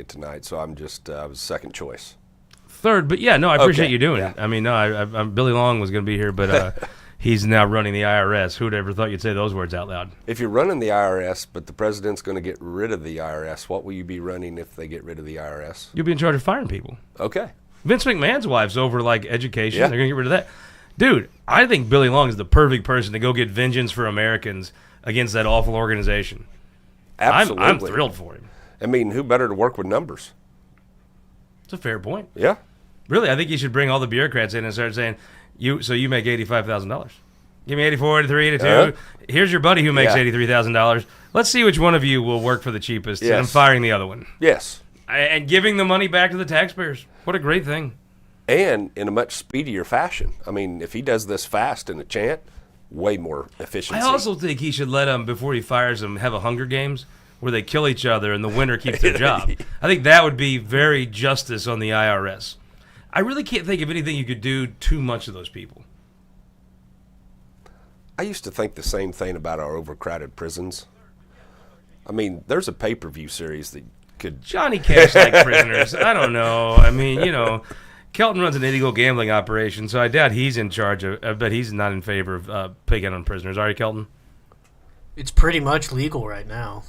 it tonight, so I'm just I was second choice. Third, but yeah, no, I appreciate Okay, you doing yeah. it. I mean, no, Billy Long was going to be here, but he's now running the IRS. Who'd ever thought you'd say those words out loud? If you're running the IRS, but the president's going to get rid of the IRS, what will you be running if they get rid of the IRS? You'll be in charge of firing people. Okay. Vince McMahon's wife's over like education. Yeah. They're going to get rid of that. Dude, I think Billy Long is the perfect person to go get vengeance for Americans against that awful organization. Absolutely. I'm thrilled for him. I mean, who better to work with numbers? It's a fair point. Yeah. Really, I think you should bring all the bureaucrats in and start saying, you make $85,000. Give me 84, 83, 82. Here's your buddy who makes $83,000. Let's see which one of you will work for the cheapest. Yes. And I'm firing the other one. Yes. And giving the money back to the taxpayers. What a great thing. And in a much speedier fashion. I mean, if he does this fast in a chant, way more efficiency. I also think he should let them, before he fires them, have a Hunger Games where they kill each other and the winner keeps their job. I think that would be very justice on the IRS. I really can't think of anything you could do too much of those people. I used to think the same thing about our overcrowded prisons. I mean, there's a pay-per-view series that could... Johnny Cash like prisoners. I don't know. I mean, Kelton runs an illegal gambling operation, so I doubt he's in charge of... I bet he's not in favor of picking on prisoners. Are you, Kelton? It's pretty much legal right now.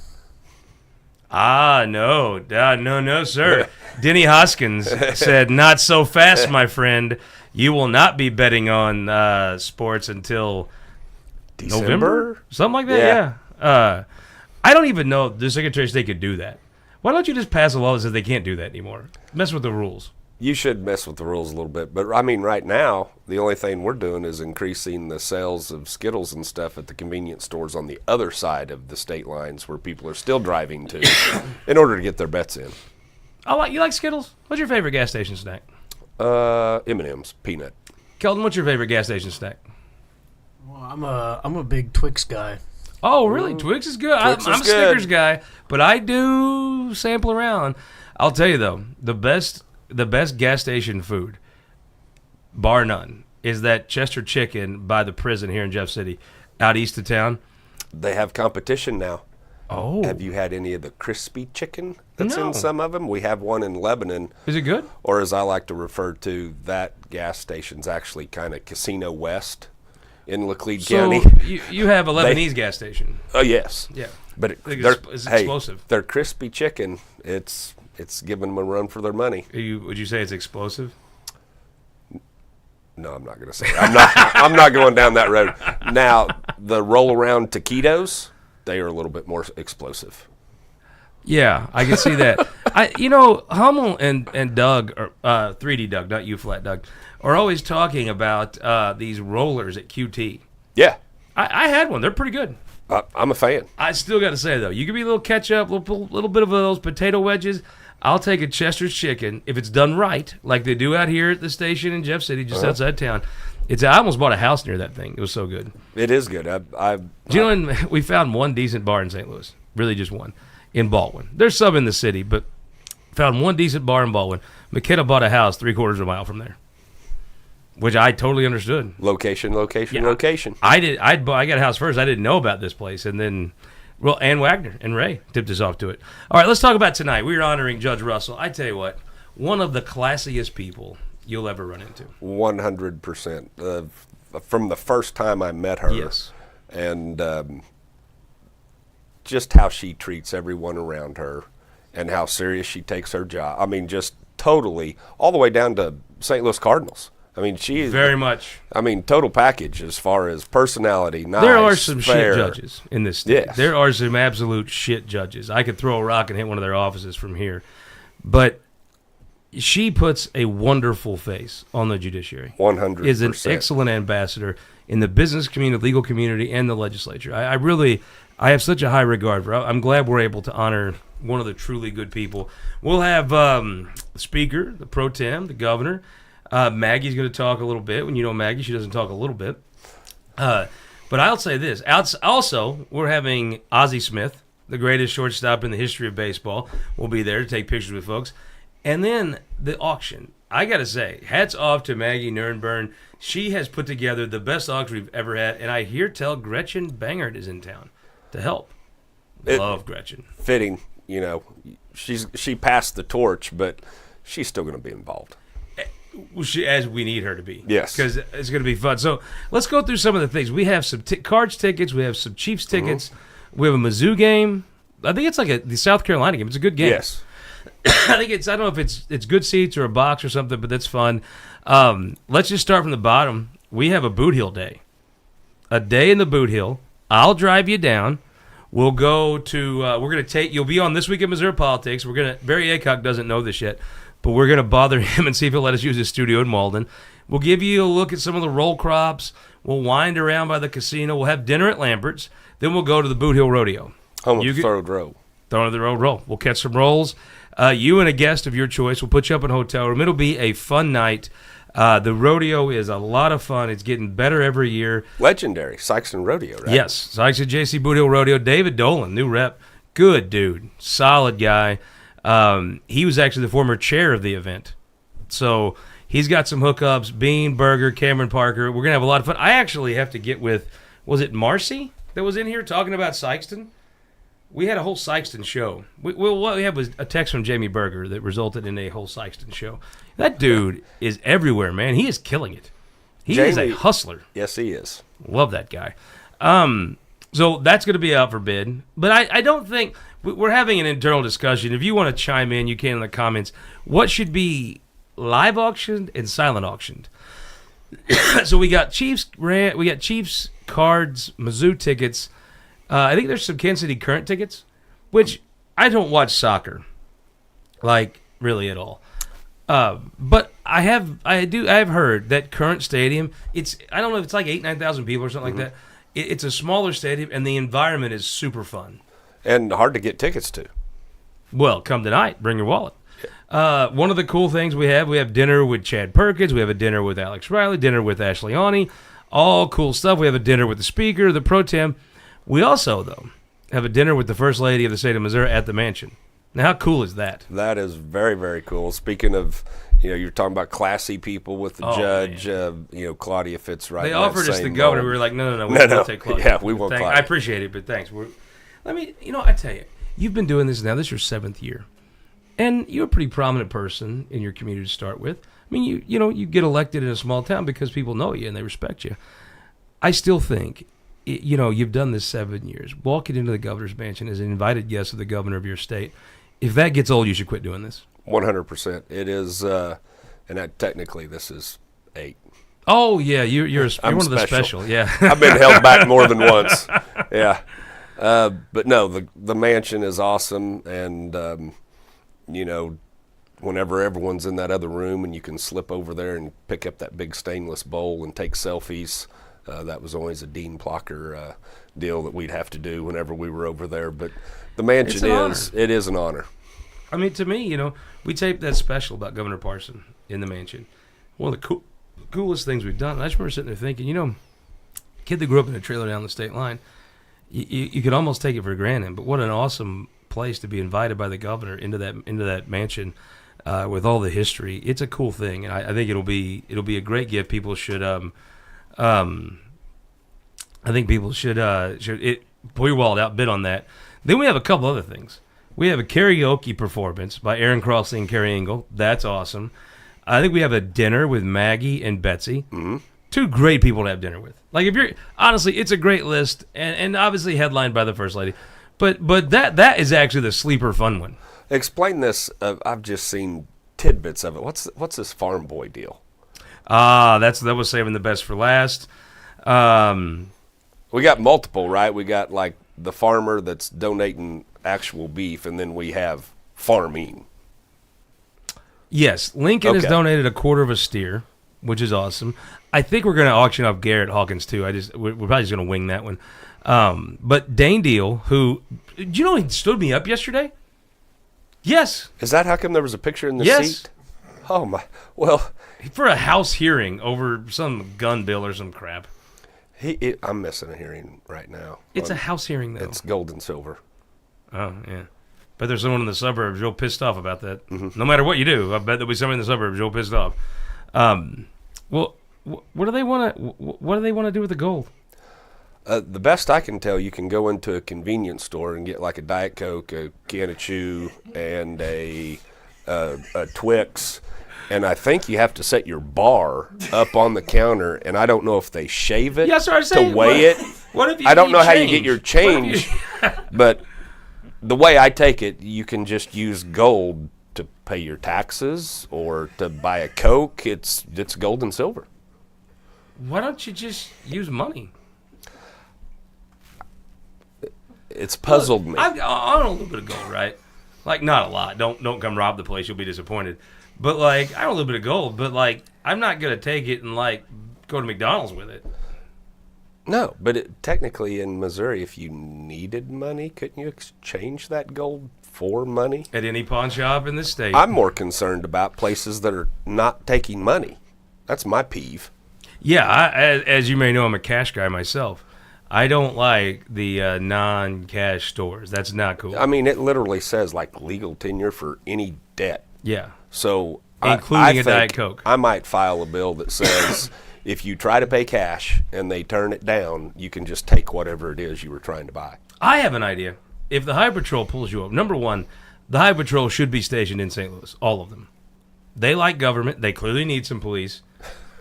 No, sir. Denny Hoskins said, "Not so fast, my friend. You will not be betting on sports until November, something like that." Yeah. I don't even know the Secretary of State could do that. Why don't you just pass a law that says they can't do that anymore? Mess with the rules. You should mess with the rules a little bit. But, I mean, right now, the only thing we're doing is increasing the sales of Skittles and stuff at the convenience stores on the other side of the state lines where people are still driving to in order to get their bets in. You like Skittles? What's your favorite gas station snack? M&M's, peanut. Kelton, what's your favorite gas station snack? Well, I'm a big Twix guy. Oh, really? Twix is good. Twix I'm is a good. Snickers guy, but I do sample around. I'll tell you, though, the best gas station food, bar none, is that Chester chicken by the prison here in Jeff City, out east of town. They have competition now. Oh. Have you had any of the crispy chicken that's No. in some of them? We have one in Lebanon. Is it good? Or as I like to refer to, that gas station's actually kind of Casino West in Laclede County. you have a Lebanese gas station. Oh, yes. Yeah. But It's explosive. Their crispy chicken, it's giving them a run for their money. Would you say it's explosive? No, I'm not going to say it. I'm not going down that road. Now, the roll-around taquitos, they are a little bit more explosive. Yeah, I can see that. Hummel and Doug, or 3D Doug, not you, Flat Doug, are always talking about these rollers at QT. Yeah. I had one. They're pretty good. I'm a fan. I still got to say, though, you give me a little ketchup, little bit of those potato wedges. I'll take a Chester's chicken if it's done right, like they do out here at the station in Jeff City, just outside town. I almost bought a house near that thing. It was so good. It is good. Do you know, we found one decent bar in St. Louis, really just one, in Baldwin. There's some in the city, but found one decent bar in Baldwin. McKenna bought a house 3/4 of a mile from there, which I totally understood. Location. I got a house first. I didn't know about this place, and then, Ann Wagner and Ray tipped us off to it. All right, let's talk about tonight. We're honoring Judge Russell. I tell you what, one of the classiest people you'll ever run into. 100%. From the first time I met her. Yes. And just how she treats everyone around her and how serious she takes her job. I mean, just totally, all the way down to St. Louis Cardinals. I mean, she is very much. I mean, total package as far as personality. Nice, there are some fair. shit judges in this state. Yes. There are some absolute shit judges. I could throw a rock and hit one of their offices from here. But she puts a wonderful face on the judiciary. 100%. Is an excellent ambassador in the business community, legal community, and the legislature. I have such a high regard for her. I'm glad we're able to honor one of the truly good people. We'll have the speaker, the pro tem, the governor. Maggie's going to talk a little bit. When you know Maggie, she doesn't talk a little bit. But I'll say this. Also, we're having Ozzie Smith, the greatest shortstop in the history of baseball, will be there to take pictures with folks. And then the auction. I got to say, hats off to Maggie Nurnburn. She has put together the best auction we've ever had. And I hear tell Gretchen Bangert is in town to help. Love Gretchen. Fitting. she passed the torch, but she's still going to be involved. As we need her to be. Yes. Because it's going to be fun. So let's go through some of the things. We have some Cards tickets. We have some Chiefs tickets. We have a Mizzou game. I think it's like the South Carolina game. It's a good game. Yes. I don't know if it's good seats or a box or something, but that's fun. Let's just start from the bottom. We have a Boot Hill day. A day in the Boot Hill. I'll drive you down. We'll go to, we're going to you'll be on This Week in Missouri Politics. Barry Aycock doesn't know this yet, but we're going to bother him and see if he'll let us use his studio in Malden. We'll give you a look at some of the roll crops. We'll wind around by the casino. We'll have dinner at Lambert's. Then we'll go to the Boot Hill Rodeo. Home of the Third Row. Throw the roll. We'll catch some rolls. You and a guest of your choice. We'll put you up in a hotel room. It'll be a fun night. The rodeo is a lot of fun. It's getting better every year. Legendary Sykeston Rodeo, right? Yes, Sykeston J.C. Boot Hill Rodeo. David Dolan, new rep. Good dude. Solid guy. He was actually the former chair of the event. So he's got some hookups. Bean, Berger, Cameron Parker. We're going to have a lot of fun. I actually have to get with, was it Marcy that was in here talking about Sykeston? We had a whole Sykeston show. What we had was a text from Jamie Berger that resulted in a whole Sykeston show. That dude is everywhere, man. He is killing it. He is a hustler. Yes, he is. Love that guy. So that's going to be out for bid. But I don't think we're having an internal discussion. If you want to chime in, you can in the comments. What should be live auctioned and silent auctioned? So we got Chiefs, Cards, Mizzou tickets. I think there's some Kansas City Current tickets, which I don't watch soccer, like really at all. But I have heard that Current Stadium. I don't know if it's like 9,000 people or something like that. It's a smaller stadium, and the environment is super fun and hard to get tickets to. Well, come tonight. Bring your wallet. One of the cool things we have dinner with Chad Perkins. We have a dinner with Alex Riley. Dinner with Ashley Ani. All cool stuff. We have a dinner with the speaker, the pro tem. We also, though, have a dinner with the First Lady of the state of Missouri at the mansion. Now, how cool is that? That is very, very cool. Speaking of, you're talking about classy people with the judge, Claudia fits right. They offered us the governor. We were like, no, we'll take Claudia. Yeah, we want Claudia. I appreciate it, but thanks. I tell you, you've been doing this now. This is your 7th year. And you're a pretty prominent person in your community to start with. I mean, you get elected in a small town because people know you and they respect you. I still think, you've done this 7 years. Walking into the governor's mansion as an invited guest of the governor of your state. If that gets old, you should quit doing this. 100%. It is, and technically this is 8. Oh yeah, you're one of the special. Yeah, I've been held back more than once. Yeah, but no, the mansion is awesome, and whenever everyone's in that other room and you can slip over there and pick up that big stainless bowl and take selfies. That was always a Dean Plocker deal that we'd have to do whenever we were over there. But the mansion is an honor. I mean, to me, we taped that special about Governor Parson in the mansion. One of the coolest things we've done. I just remember sitting there thinking, kid that grew up in a trailer down the state line, you could almost take it for granted. But what an awesome place to be invited by the governor into that mansion with all the history. It's a cool thing, and I think it'll be a great gift. People should. I think people should pull your wallet out, bid on that. Then we have a couple other things. We have a karaoke performance by Aaron Crossley and Carrie Engel. That's awesome. I think we have a dinner with Maggie and Betsy. Mm-hmm. 2 great people to have dinner with. Like, if you're honestly, it's a great list, and obviously headlined by the First Lady. But that is actually the sleeper fun one. Explain this. I've just seen tidbits of it. What's this farm boy deal? That was saving the best for last. We got multiple, right? We got like the farmer that's donating actual beef, and then we have farming. Yes, Lincoln has donated a quarter of a steer, which is awesome. I think we're going to auction off Garrett Hawkins too. We're probably just going to wing that one. But Dane Deal, who, do you know he stood me up yesterday? Yes. Is that how come there was a picture in the seat? Oh my! Well, for a House hearing over some gun bill or some crap. I'm missing a hearing right now. It's a House hearing, though. It's gold and silver. Oh, yeah. But there's someone in the suburbs real pissed off about that. Mm-hmm. No matter what you do, I bet there'll be someone in the suburbs real pissed off. Well, what do they want to do with the gold? The best I can tell, you can go into a convenience store and get like a Diet Coke, a can of Chew, and a Twix. And I think you have to set your bar up on the counter, and I don't know if they shave it to weigh it. What if you I don't know how you change? get your change, but the way I take it, you can just use gold to pay your taxes or to buy a Coke. It's gold and silver. Why don't you just use money? It's puzzled me. I own a little bit of gold, right? Like, not a lot. Don't come rob the place. You'll be disappointed. But, like, I own a little bit of gold, but, like, I'm not going to take it and, like, go to McDonald's with it. No, but technically in Missouri, if you needed money, couldn't you exchange that gold for money? At any pawn shop in the state. I'm more concerned about places that are not taking money. That's my peeve. Yeah, as you may know, I'm a cash guy myself. I don't like the non-cash stores. That's not cool. I mean, it literally says, like, legal tenure for any debt. Yeah. So including I a Diet Coke. I might file a bill that says if you try to pay cash and they turn it down, you can just take whatever it is you were trying to buy. I have an idea. If the Highway Patrol pulls you up, number one, the Highway Patrol should be stationed in St. Louis, all of them. They like government. They clearly need some police.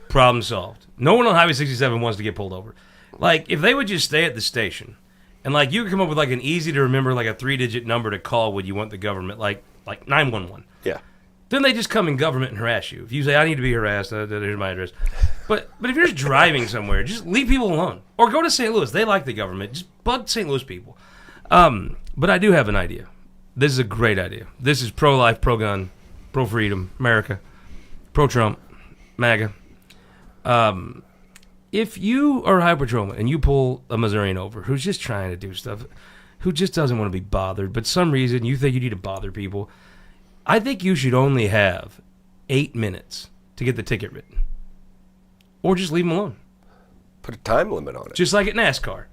Problem solved. No one on Highway 67 wants to get pulled over. Like, if they would just stay at the station, and, like, you could come up with, like, an easy-to-remember, like, a 3-digit number to call when you want the government, like 911. Yeah. Then they just come in government and harass you. If you say, I need to be harassed, here's my address. But if you're just driving somewhere, just leave people alone. Or go to St. Louis. They like the government. Just bug St. Louis people. But I do have an idea. This is a great idea. This is pro-life, pro-gun, pro-freedom, America, pro-Trump, MAGA. If you are a highway patrolman and you pull a Missourian over who's just trying to do stuff, who just doesn't want to be bothered, but some reason you think you need to bother people, I think you should only have 8 minutes to get the ticket written. Or just leave them alone. Put a time limit on it. Just like at NASCAR.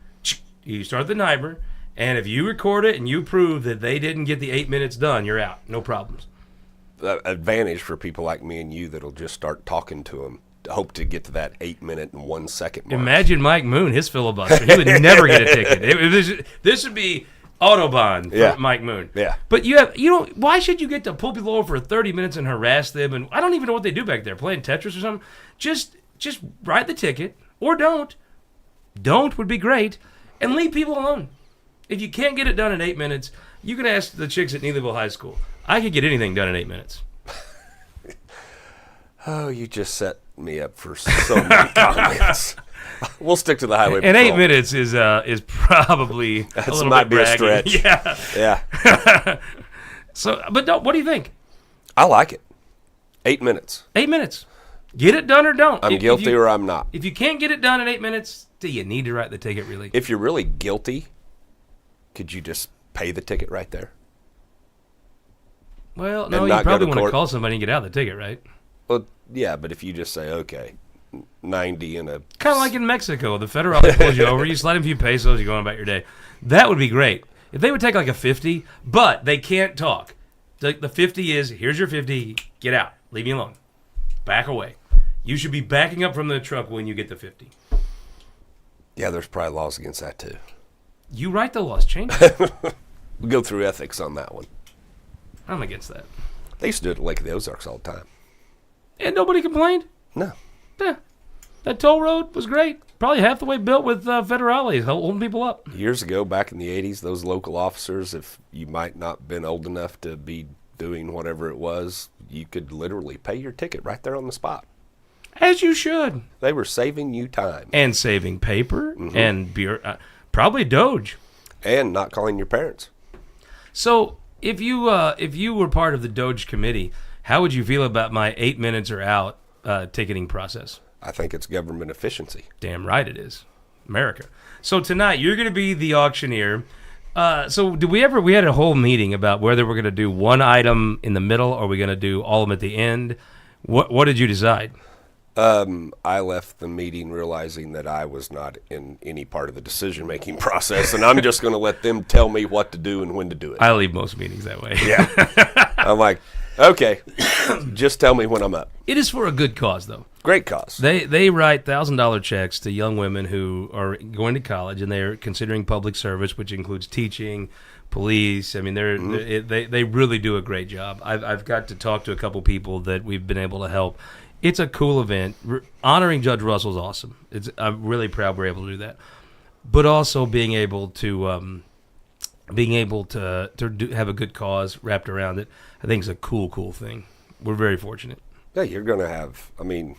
You start the timer, and if you record it and you prove that they didn't get the 8 minutes done, you're out. No problems. Advantage for people like me and you that'll just start talking to them. Hope to get to that 8 minute and 1 second mark. Imagine Mike Moon, his filibuster. He would never get a ticket. This would be Autobahn for Mike Moon. Yeah. But why should you get to pull people over for 30 minutes and harass them? And I don't even know what they do back there, playing Tetris or something. Just write the ticket or don't. Don't would be great. And leave people alone. If you can't get it done in 8 minutes, you can ask the chicks at Neelyville High School. I could get anything done in 8 minutes. Oh, you just set me up for so many comments. We'll stick to the highway patrol. And 8 minutes is probably a little might bit be a bragging. stretch. Yeah. So, but what do you think? I like it. 8 minutes. 8 minutes. Get it done or don't. I'm guilty or I'm not. If you can't get it done in 8 minutes, do you need to write the ticket really? If you're really guilty, could you just pay the ticket right there? Well, no, you probably want to call somebody and get out of the ticket, right? Well, yeah, but if you just say, okay, 90 and a... Kind of like in Mexico. The federal pulls you over, you slide him a few pesos, you're going about your day. That would be great. If they would take like a 50, but they can't talk. The 50 is, here's your 50, get out. Leave me alone. Back away. You should be backing up from the truck when you get the 50. Yeah, there's probably laws against that, too. You write the laws. Change it. We'll go through ethics on that one. I'm against that. They used to do it at Lake of the Ozarks all the time. And nobody complained? No. Yeah. That toll road was great. Probably half the way built with federales holding people up. Years ago, back in the 80s, those local officers, if you might not been old enough to be doing whatever it was, you could literally pay your ticket right there on the spot. As you should. They were saving you time. And saving paper and beer. Probably Doge. And not calling your parents. So if you were part of the Doge committee, how would you feel about my 8 minutes or out ticketing process? I think it's government efficiency. Damn right it is. America. So tonight you're going to be the auctioneer. So we had a whole meeting about whether we're going to do one item in the middle or we're going to do all of them at the end. What did you decide? I left the meeting realizing that I was not in any part of the decision-making process, and I'm just going to let them tell me what to do and when to do it. I leave most meetings that way. Yeah. I'm like, okay, just tell me when I'm up. It is for a good cause, though. Great cause. They write $1,000 checks to young women who are going to college and they're considering public service, which includes teaching, police. I mean, they really do a great job. I've got to talk to a couple people that we've been able to help. It's a cool event. Honoring Judge Russell's awesome. I'm really proud we're able to do that. But also being able to have a good cause wrapped around it, I think is a cool thing. We're very fortunate. Yeah, you're going to have, I mean,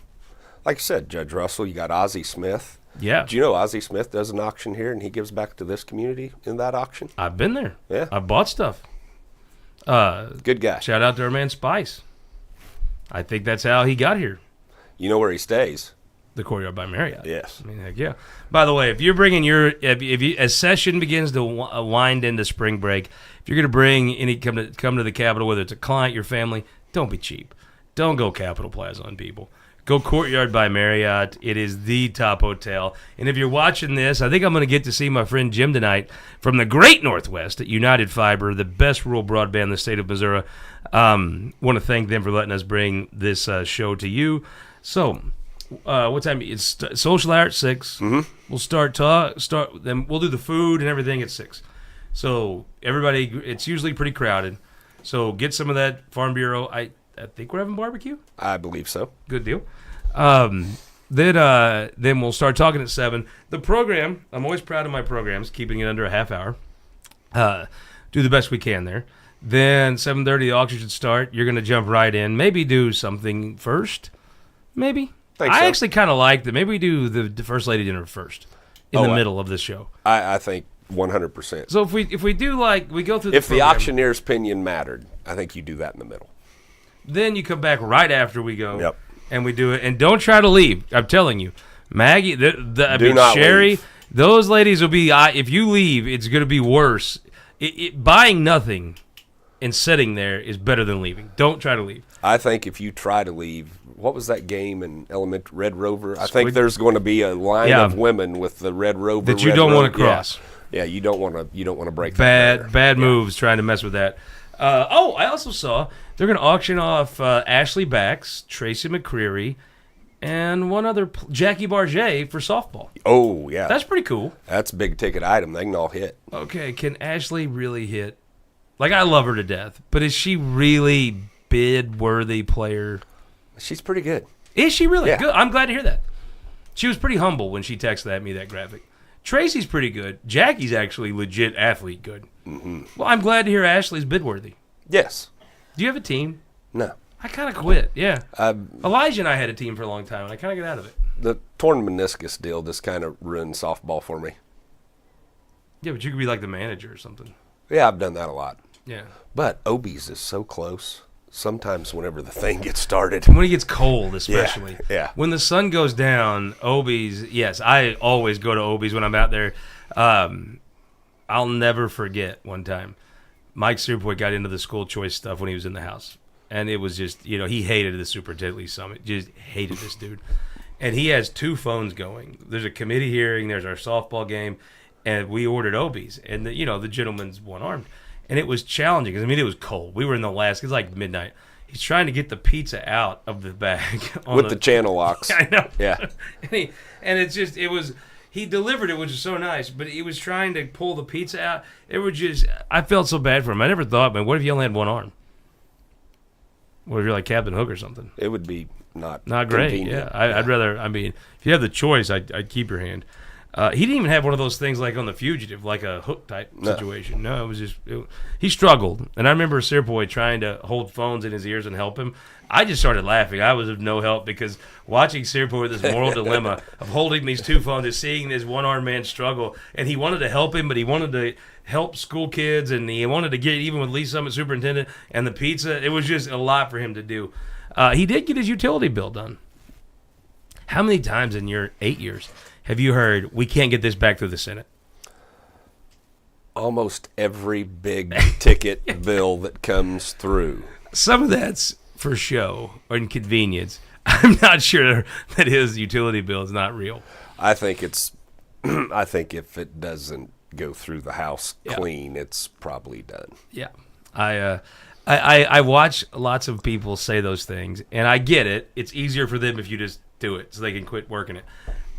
like I said, Judge Russell, you got Ozzie Smith. Yeah. Do you know Ozzie Smith does an auction here and he gives back to this community in that auction? I've been there. Yeah. I bought stuff. Good guy. Shout out to our man Spice. I think that's how he got here. You know where he stays? The Courtyard by Marriott. Yes. I mean, heck yeah. By the way, if you're bringing as session begins to wind into spring break, if you're going to bring any come to the Capitol, whether it's a client, your family, don't be cheap. Don't go Capitol Plaza on people. Go Courtyard by Marriott. It is the top hotel. And if you're watching this, I think I'm going to get to see my friend Jim tonight from the great Northwest at United Fiber, the best rural broadband in the state of Missouri. Want to thank them for letting us bring this show to you. So, what time? It's social hour at 6. Mm-hmm. We'll start. Then we'll do the food and everything at 6. So everybody, it's usually pretty crowded. So get some of that Farm Bureau. I think we're having barbecue. I believe so. Good deal. Then we'll start talking at 7. The program, I'm always proud of my programs, keeping it under a half hour. Do the best we can there. Then 7:30, the auction should start. You're going to jump right in. Maybe do something first. Maybe. I actually kind of like that. Maybe we do the First Lady dinner first in the middle of this show. I think 100%. So if we do we go through if the the auctioneer's opinion mattered, I think you do that in the middle. Then you come back right after we go. Yep. And we do it. And don't try to leave. I'm telling you. Maggie, not Sherry, leave. those ladies will be, if you leave, it's going to be worse. Buying nothing and sitting there is better than leaving. Don't try to leave. I think if you try to leave, what was that game in Red Rover? I think there's going to be a line of women with the Red Rover that you don't want to cross. Yeah, you don't want to break that. Bad moves trying to mess with that. I also saw they're going to auction off Ashley Bax, Tracy McCreary, and one other, Jackie Barget, for softball. Oh, yeah. That's pretty cool. That's a big ticket item. They can all hit. Okay, can Ashley really hit? Like, I love her to death, but is she really bid-worthy player? She's pretty good. Is she really? Yeah. Good. I'm glad to hear that. She was pretty humble when she texted at me that graphic. Tracy's pretty good. Jackie's actually legit athlete good. Mm-hmm. Well, I'm glad to hear Ashley's bid-worthy. Yes. Do you have a team? No. I kind of quit, yeah. Elijah and I had a team for a long time, and I kind of got out of it. The torn meniscus deal just kind of ruined softball for me. Yeah, but you could be like the manager or something. Yeah, I've done that a lot. Yeah. But Obies is so close. Sometimes whenever the thing gets started. When it gets cold, especially. Yeah. When the sun goes down, Obies, yes, I always go to Obies when I'm out there. I'll never forget one time. Mike Superboy got into the school choice stuff when he was in the house. And it was just, he hated the Superintendent Summit. Just hated this dude. And he has 2 phones going. There's a committee hearing. There's our softball game. And we ordered Obies. And, the gentleman's one-armed. And it was challenging. Because, it was cold. We were in the last. It was like midnight. He's trying to get the pizza out of the bag. With the channel locks. I know. Yeah. He delivered it, which is so nice, but he was trying to pull the pizza out. I felt so bad for him. I never thought, man, what if you only had one arm? What if you're like Captain Hook or something? It would be not great. convenient. Yeah, I'd rather, if you have the choice, I'd keep your hand. He didn't even have one of those things like on The Fugitive, like a hook type situation. No, it was just, he struggled. And I remember Sirpoy trying to hold phones in his ears and help him. I just started laughing. I was of no help because watching Sirpoy with this moral dilemma of holding these 2 phones and seeing this one-armed man struggle. And he wanted to help him, but he wanted to help school kids, and he wanted to get even with Lee Summit Superintendent and the pizza. It was just a lot for him to do. He did get his utility bill done. How many times in your 8 years have you heard, we can't get this back through the Senate? Almost every big ticket bill that comes through. Some of that's for show or inconvenience. I'm not sure that his utility bill is not real. I think if it doesn't go through the House clean, it's probably done. Yeah. I watch lots of people say those things, and I get it. It's easier for them if you just do it so they can quit working it.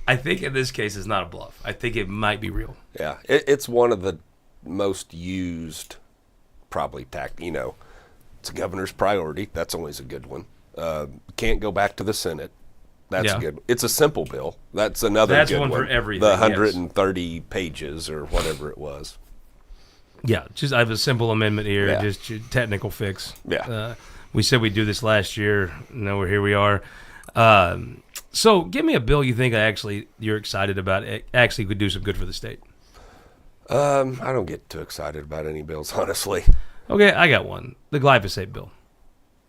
I think in this case it's not a bluff. I think it might be real. Yeah, it's one of the most used, probably it's a governor's priority. That's always a good one. Can't go back to the Senate. That's good. It's a simple bill. That's another good one. That's one for everything. The 130 pages or whatever it was. Yeah, I have a simple amendment here, just a technical fix. Yeah. We said we'd do this last year. Now here we are. So give me a bill you think you're excited about. It actually could do some good for the state. I don't get too excited about any bills, honestly. Okay, I got one. The glyphosate bill.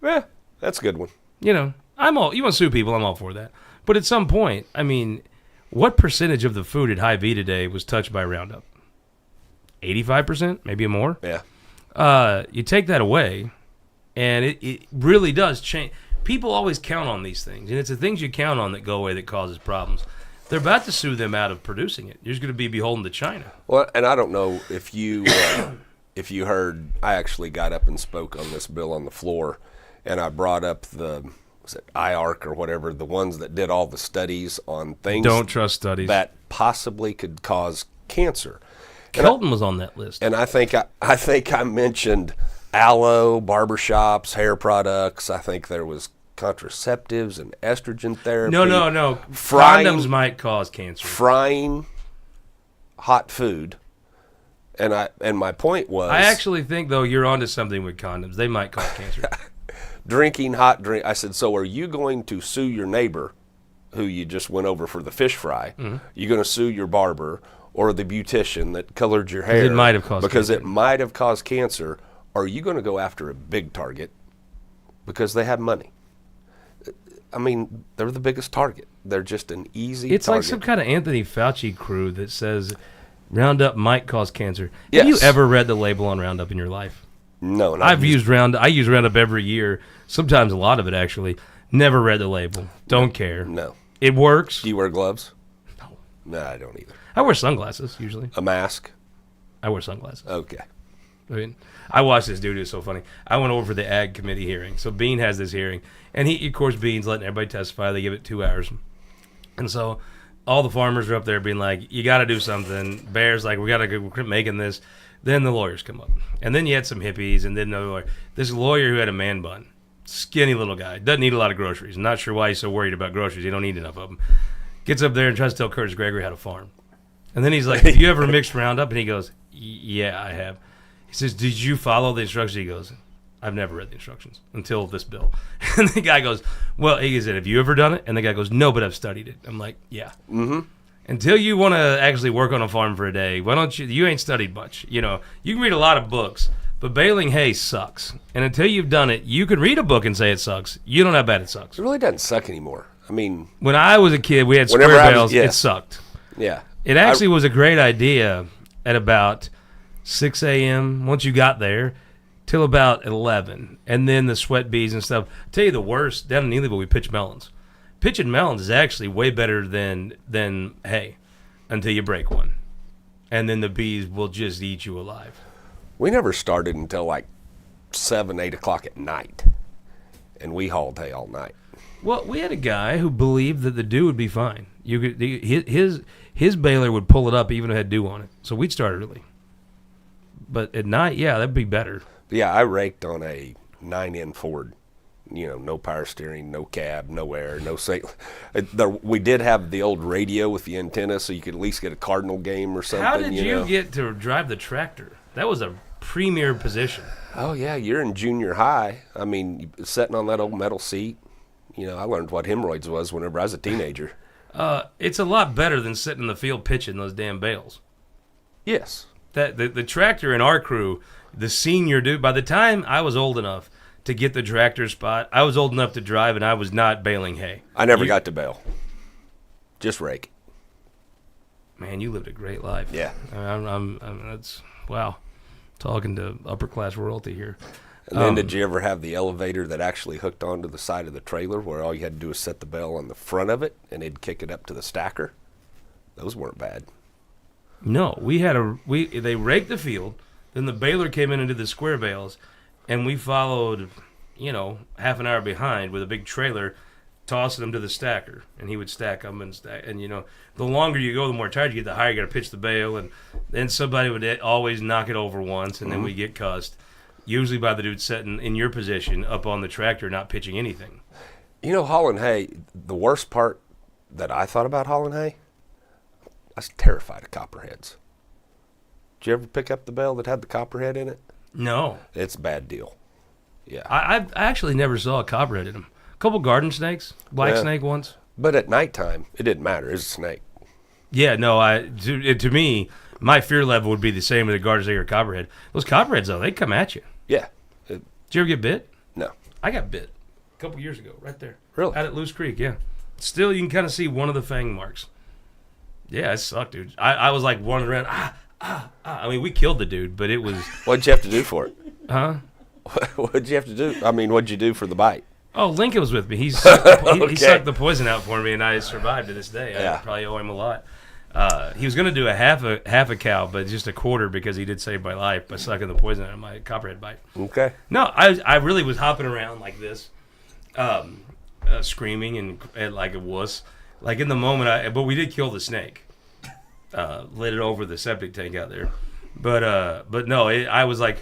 Yeah, that's a good one. You want to sue people, I'm all for that. But at some point, I mean, what percentage of the food at Hy-Vee today was touched by Roundup? 85%, maybe more. Yeah. You take that away, and it really does change. People always count on these things, and it's the things you count on that go away that causes problems. They're about to sue them out of producing it. You're just going to be beholden to China. Well, and I don't know if you heard, I actually got up and spoke on this bill on the floor, and I brought up was it IARC or whatever, the ones that did all the studies on things. Don't trust studies. That possibly could cause cancer. Kelton was on that list. And I think I mentioned aloe, barbershops, hair products. I think there was contraceptives and estrogen therapy. No. Condoms might cause cancer. Frying hot food. And my point was, I actually think, though, you're onto something with condoms. They might cause cancer. Drinking hot drink. I said, so are you going to sue your neighbor who you just went over for the fish fry? Mm-hmm. You're going to sue your barber or the beautician that colored your hair? It might have caused because cancer. It might have caused cancer. Are you going to go after a big target because they have money? I mean, they're the biggest target. They're just an easy It's target. like some kind of Anthony Fauci crew that says Roundup might cause cancer. Yes. Have you ever read the label on Roundup in your life? No. I use Roundup every year, sometimes a lot of it actually. Never read the label. Don't care. No. It works. Do you wear gloves? No. No, I don't either. I wear sunglasses usually. A mask? I wear sunglasses. Okay. I mean, I watched this dude. It was so funny. I went over for the ag committee hearing. So Bean has this hearing, and of course, Bean's letting everybody testify. They give it 2 hours, and so all the farmers are up there being like, "You got to do something." Bear's like, "We got to quit making this." Then the lawyers come up, and then you had some hippies, and then another lawyer. This lawyer who had a man bun, skinny little guy, doesn't eat a lot of groceries. I'm not sure why he's so worried about groceries. He don't eat enough of them. Gets up there and tries to tell Curtis Gregory how to farm, and then he's like, "Have you ever mixed Roundup?" And he goes, "Yeah, I have." He says, "Did you follow the instructions?" He goes, "I've never read the instructions until this bill." And the guy goes, "Well," he said, "have you ever done it?" And the guy goes, "No, but I've studied it." I'm like, "Yeah." Mm-hmm. Until you want to actually work on a farm for a day, why don't you ain't studied much. You can read a lot of books, but baling hay sucks. And until you've done it, you can read a book and say it sucks. You don't know how bad it sucks. It really doesn't suck anymore. I mean, when I was a kid, we had square bales. It sucked. Yeah. It actually was a great idea at about 6 a.m. once you got there till about 11. And then the sweat bees and stuff. I'll tell you the worst, down in Neelyville, we pitch melons. Pitching melons is actually way better than hay until you break one. And then the bees will just eat you alive. We never started until like 7, 8 o'clock at night. And we hauled hay all night. Well, we had a guy who believed that the dew would be fine. His baler would pull it up even if it had dew on it. So we'd start early. But at night, yeah, that'd be better. Yeah, I raked on a 9N Ford. No power steering, no cab, no air, no sail. We did have the old radio with the antenna, so you could at least get a Cardinal game or something. How did you get to drive the tractor? That was a premier position. Oh, yeah, you're in junior high. I mean, sitting on that old metal seat. I learned what hemorrhoids was whenever I was a teenager. It's a lot better than sitting in the field pitching those damn bales. Yes. The tractor in our crew, the senior dude, by the time I was old enough to get the tractor spot, I was old enough to drive, and I was not baling hay. I never got to bale. Just rake. Man, you lived a great life. Yeah. That's wow. Talking to upper class royalty here. And then did you ever have the elevator that actually hooked onto the side of the trailer where all you had to do is set the bell on the front of it and it'd kick it up to the stacker? Those weren't bad. No, they raked the field, then the baler came in and did the square bales, and we followed, half an hour behind with a big trailer tossing them to the stacker, and he would stack them and stack. And the longer you go, the more tired you get. The higher you got to pitch the bail, and then somebody would always knock it over once, and then we get cussed. Usually by the dude sitting in your position up on the tractor, not pitching anything. Hauling hay. The worst part that I thought about hauling hay, I was terrified of copperheads. Did you ever pick up the bale that had the copperhead in it? No, It's a bad deal. Yeah. I actually never saw a copperhead in them. A couple garden snakes, black snake once. But at nighttime, it didn't matter. It was a snake. Yeah, no. To me, my fear level would be the same with a garden snake or a copperhead. Those copperheads, though, they come at you. Yeah. Did you ever get bit? No. I got bit a couple years ago, right there. Really? Out at Loose Creek, yeah. Still, you can kind of see one of the fang marks. Yeah, it sucked, dude. I was like running around. I mean, we killed the dude, but it was. What'd you have to do for it? Huh? What'd you have to do? I mean, what'd you do for the bite? Oh, Lincoln was with me. He sucked the, Okay. he sucked the poison out for me, and I survived to this day. Yeah. I probably owe him a lot. He was going to do a half a cow, but just a quarter because he did save my life by sucking the poison out of my copperhead bite. Okay. No, I really was hopping around like this, screaming and like a wuss. Like in the moment, but we did kill the snake. Lit it over the septic tank out there. But no, I was like,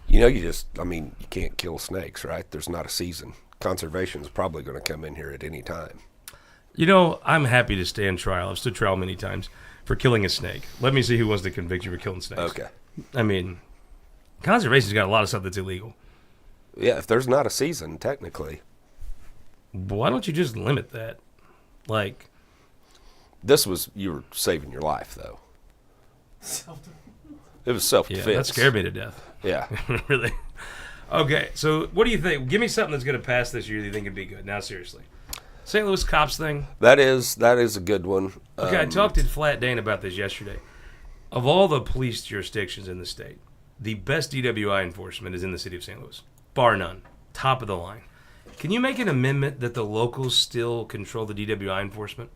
You can't kill snakes, right? There's not a season. Conservation's probably going to come in here at any time. I'm happy to stand trial. I've stood trial many times for killing a snake. Let me see who wants to convict you for killing snakes. Okay. I mean, conservation's got a lot of stuff that's illegal. Yeah, if there's not a season, technically. Why don't you just limit that? Like, You were saving your life, though. It was self-defense. yeah, that scared me to death. Yeah. Really. Okay, so what do you think? Give me something that's going to pass this year that you think would be good. Now, seriously. St. Louis cops thing. That is a good one. Okay, I talked to Flat Dane about this yesterday. Of all the police jurisdictions in the state, the best DWI enforcement is in the city of St. Louis. Bar none. Top of the line. Can you make an amendment that the locals still control the DWI enforcement?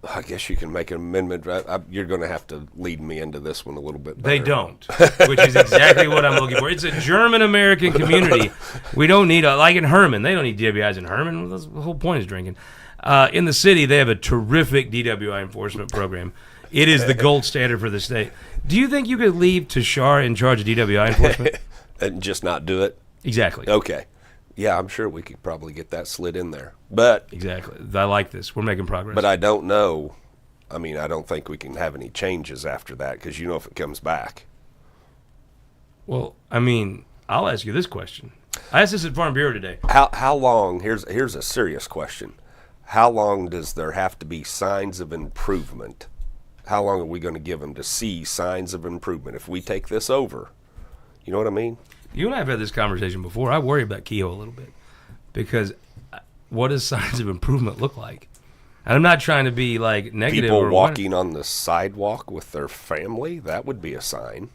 I guess you can make an amendment. You're going to have to lead me into this one a little bit better. They don't, which is exactly what I'm looking for. It's a German-American community. We don't need, like in Herman, they don't need DWIs in Herman. That's the whole point is drinking. In the city, they have a terrific DWI enforcement program. It is the gold standard for the state. Do you think you could leave Tashar in charge of DWI enforcement? And just not do it? Exactly. Okay. Yeah, I'm sure we could probably get that slid in there. But Exactly. I like this. We're making progress. I don't know. I don't think we can have any changes after that because if it comes back. Well, I'll ask you this question. I asked this at Farm Bureau today. How long, here's a serious question. How long does there have to be signs of improvement? How long are we going to give them to see signs of improvement? If we take this over, you know what I mean? You and I have had this conversation before. I worry about Kehoe a little bit because what does signs of improvement look like? And I'm not trying to be like negative. People walking on the sidewalk with their family, that would be a sign.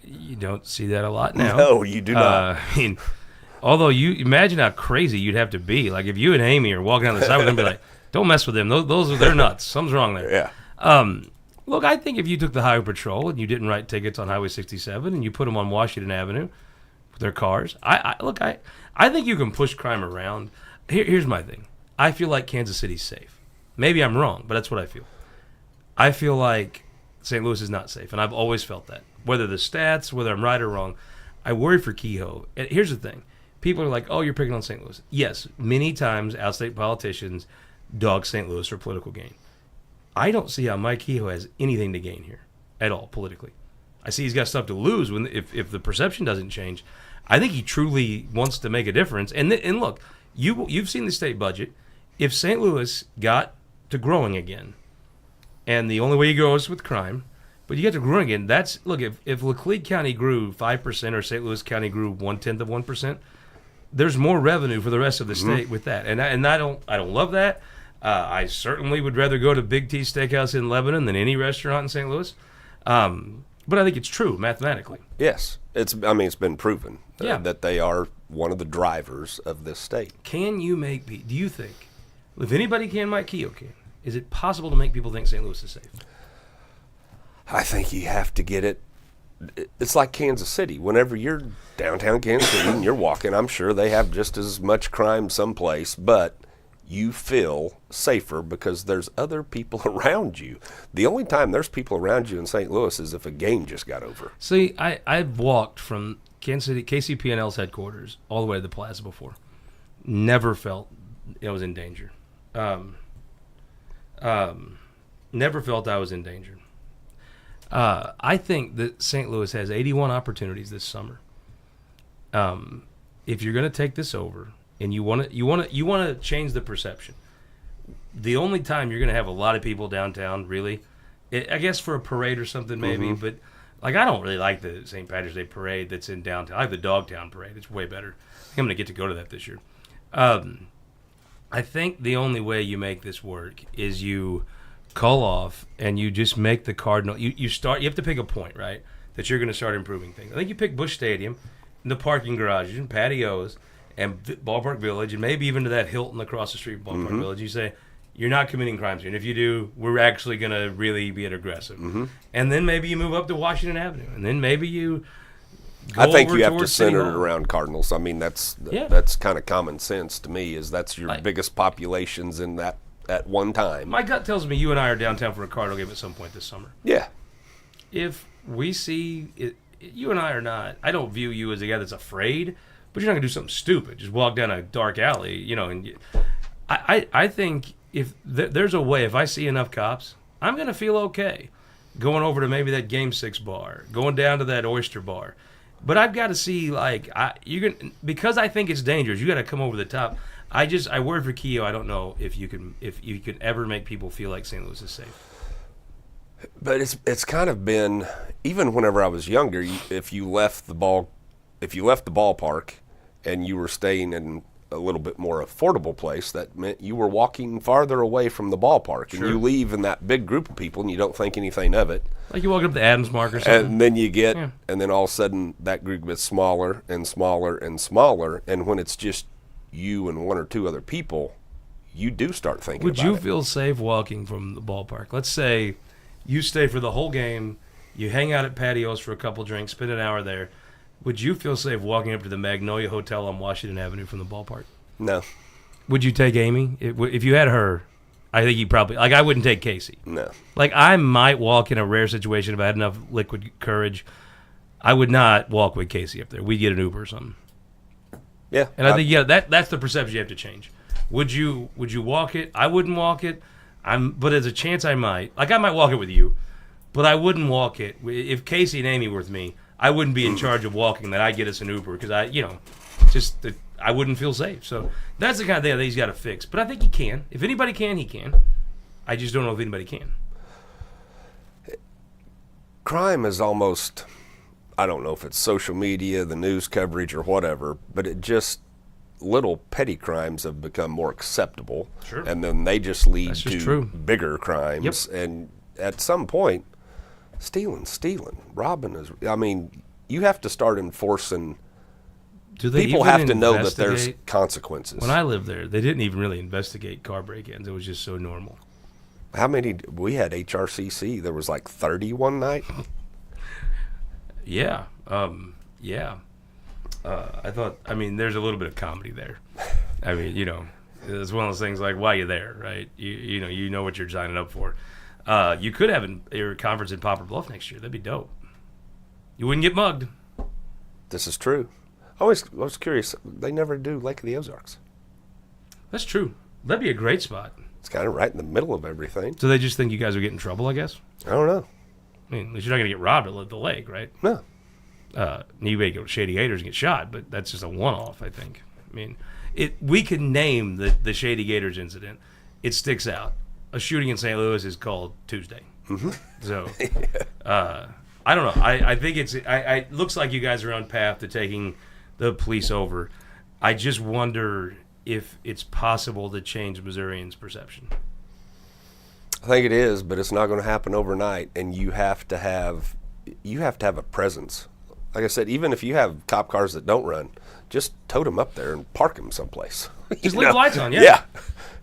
You don't see that a lot now. No, you do not. Although you imagine how crazy you'd have to be. Like if you and Amy are walking down the sidewalk and be like, don't mess with them. They're nuts. Something's wrong there. Yeah. Look, I think if you took the highway patrol and you didn't write tickets on Highway 67 and you put them on Washington Avenue with their cars, I think you can push crime around. Here's my thing. I feel like Kansas City's safe. Maybe I'm wrong, but that's what I feel. I feel like St. Louis is not safe, and I've always felt that. Whether the stats, whether I'm right or wrong, I worry for Kehoe. And here's the thing. People are like, oh, you're picking on St. Louis. Yes, many times outstate politicians dog St. Louis for political gain. I don't see how Mike Kehoe has anything to gain here at all politically. I see he's got stuff to lose if the perception doesn't change. I think he truly wants to make a difference. And look, you've seen the state budget. If St. Louis got to growing again, and the only way you grow is with crime, but you get to growing again, if Laclede County grew 5% or St. Louis County grew 0.1%, there's more revenue for the rest of the state with that. And I don't love that. I certainly would rather go to Big T Steakhouse in Lebanon than any restaurant in St. Louis. But I think it's true mathematically. Yes. It's been proven Yeah. that they are one of the drivers of this state. Can you do you think, if anybody can, Mike Kehoe can, is it possible to make people think St. Louis is safe? I think you have to get it it's like Kansas City. Whenever you're downtown Kansas City and you're walking, I'm sure they have just as much crime someplace, but you feel safer because there's other people around you. The only time there's people around you in St. Louis is if a game just got over. See, I've walked from Kansas City, KCP&L's headquarters, all the way to the plaza before. Never felt I was in danger. Never felt I was in danger. I think that St. Louis has 81 opportunities this summer. If you're going to take this over and you want to change the perception, the only time you're going to have a lot of people downtown, really, I guess for a parade or something maybe, but like I don't really like the St. Patrick's Day parade that's in downtown. I like the Dogtown parade. It's way better. I think I'm going to get to go to that this year. I think the only way you make this work is you call off and you just make the Cardinal. You have to pick a point, right, that you're going to start improving things. I think you pick Busch Stadium and the parking garages and patios and Ballpark Village and maybe even to that Hilton across the street from Ballpark Village. You say, you're not committing crimes here. And if you do, we're actually going to really be aggressive. And then maybe you move up to Washington Avenue. And then maybe you go I think over you have to towards center City it Hall. around Cardinals. I mean, that's kind of common sense to me, is that's your biggest populations in that at one time. My gut tells me you and I are downtown for a Cardinal game at some point this summer. Yeah. If we see it, you and I are not, I don't view you as a guy that's afraid, but you're not going to do something stupid. Just walk down a dark alley, and I think if there's a way, if I see enough cops, I'm going to feel okay going over to maybe that Game 6 bar, going down to that Oyster bar. But I've got to see, because I think it's dangerous, you got to come over the top. I worry for Keogh. I don't know if you can ever make people feel like St. Louis is safe. But it's kind of been, even whenever I was younger, if you left the ballpark and you were staying in a little bit more affordable place, that meant you were walking farther away from the ballpark. Sure. And you leave in that big group of people and you don't think anything of it. Like you walk up to Adams Mark or something. And then you get, and then all of a sudden that group gets smaller and smaller and smaller. And when it's just you and one or two other people, you do start thinking about it. Would you feel safe walking from the ballpark? Let's say you stay for the whole game, you hang out at patios for a couple drinks, spend an hour there. Would you feel safe walking up to the Magnolia Hotel on Washington Avenue from the ballpark? No. Would you take Amy? If you had her, I think you probably, I wouldn't take Casey. No. I might walk in a rare situation if I had enough liquid courage. I would not walk with Casey up there. We'd get an Uber or something. Yeah. And I think, that's the perception you have to change. Would you walk it? I wouldn't walk it. But as a chance I might. I might walk it with you, but I wouldn't walk it. If Casey and Amy were with me, I wouldn't be in charge of walking that. I'd get us an Uber because I wouldn't feel safe. So that's the kind of thing that he's got to fix. But I think he can. If anybody can, he can. I just don't know if anybody can. Crime is almost, I don't know if it's social media, the news coverage, or whatever, but little petty crimes have become more acceptable. Sure. And then they just lead That's just to true. bigger crimes. Yep. And at some point, stealing, robbing you have to start enforcing. Do they People even have to know that there's investigate? consequences. When I lived there, they didn't even really investigate car break-ins. It was just so normal. How many? We had HRCC. There was 30 one night. Yeah. Yeah. I thought, there's a little bit of comedy there. It's one of those things like, why are you there, right? You know what you're signing up for. You could have a conference in Poplar Bluff next year. That'd be dope. You wouldn't get mugged. This is true. I was curious. They never do Lake of the Ozarks. That's true. That'd be a great spot. It's kind of right in the middle of everything. So they just think you guys would get in trouble, I guess? I don't know. At least you're not going to get robbed at the lake, right? No. You may go to Shady Gators and get shot, but that's just a one-off, I think. We can name the Shady Gators incident. It sticks out. A shooting in St. Louis is called Tuesday. Mm-hmm. So, I don't know. I think it looks like you guys are on path to taking the police over. I just wonder if it's possible to change Missourians' perception. I think it is, but it's not going to happen overnight, and you have to have a presence. Like I said, even if you have cop cars that don't run, just tote them up there and park them someplace. Just leave the lights on, yeah. Yeah.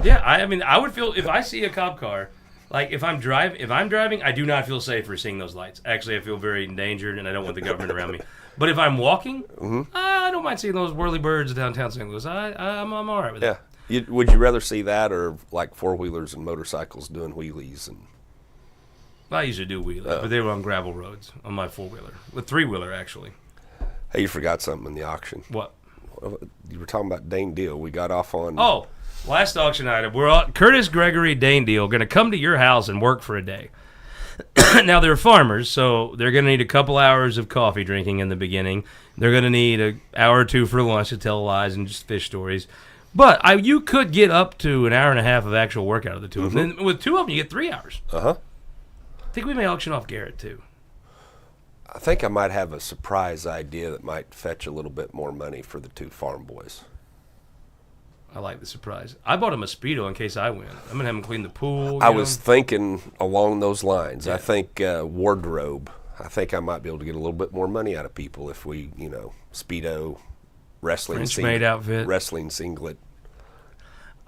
Yeah, I would feel, if I see a cop car, Like if I'm driving, I do not feel safe for seeing those lights. Actually, I feel very endangered, and I don't want the government around me. But if I'm walking, I don't mind seeing those whirly-birds downtown St. Louis. I'm all right with that. Would you rather see that or like four-wheelers and motorcycles doing wheelies? And I usually do wheelies, but they were on gravel roads on my four-wheeler. With three-wheeler, actually. Hey, you forgot something in the auction. What? You were talking about Dane Deal. We got off on... Oh, last auction item. We're on Curtis Gregory Dane Deal going to come to your house and work for a day. Now, they're farmers, so they're going to need a couple hours of coffee drinking in the beginning. They're going to need an hour or two for lunch to tell lies and just fish stories. But you could get up to an hour and a half of actual work out of the two of them. And with two of them, you get 3 hours. Uh-huh. I think we may auction off Garrett, too. I think I might have a surprise idea that might fetch a little bit more money for the two farm boys. I like the surprise. I bought a Mosquito in case I win. I'm going to have him clean the pool. I was thinking along those lines. Yeah. I think wardrobe. I think I might be able to get a little bit more money out of people if we, Speedo, wrestling French-made outfit. wrestling singlet,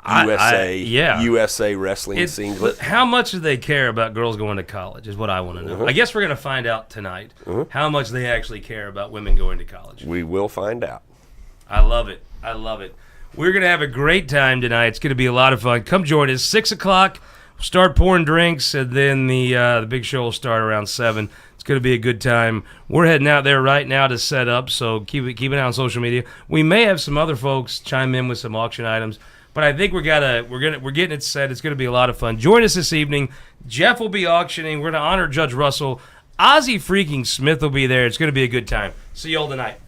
yeah. USA wrestling singlet. How much do they care about girls going to college is what I want to know. I guess we're going to find out tonight how much they actually care about women going to college. We will find out. I love it. I love it. We're going to have a great time tonight. It's going to be a lot of fun. Come join us. 6 o'clock, we'll start pouring drinks, and then the big show will start around 7. It's going to be a good time. We're heading out there right now to set up, so keep an eye on social media. We may have some other folks chime in with some auction items, but I think we're getting it set. It's going to be a lot of fun. Join us this evening. Jeff will be auctioning. We're going to honor Judge Russell. Ozzie freaking Smith will be there. It's going to be a good time. See you all tonight.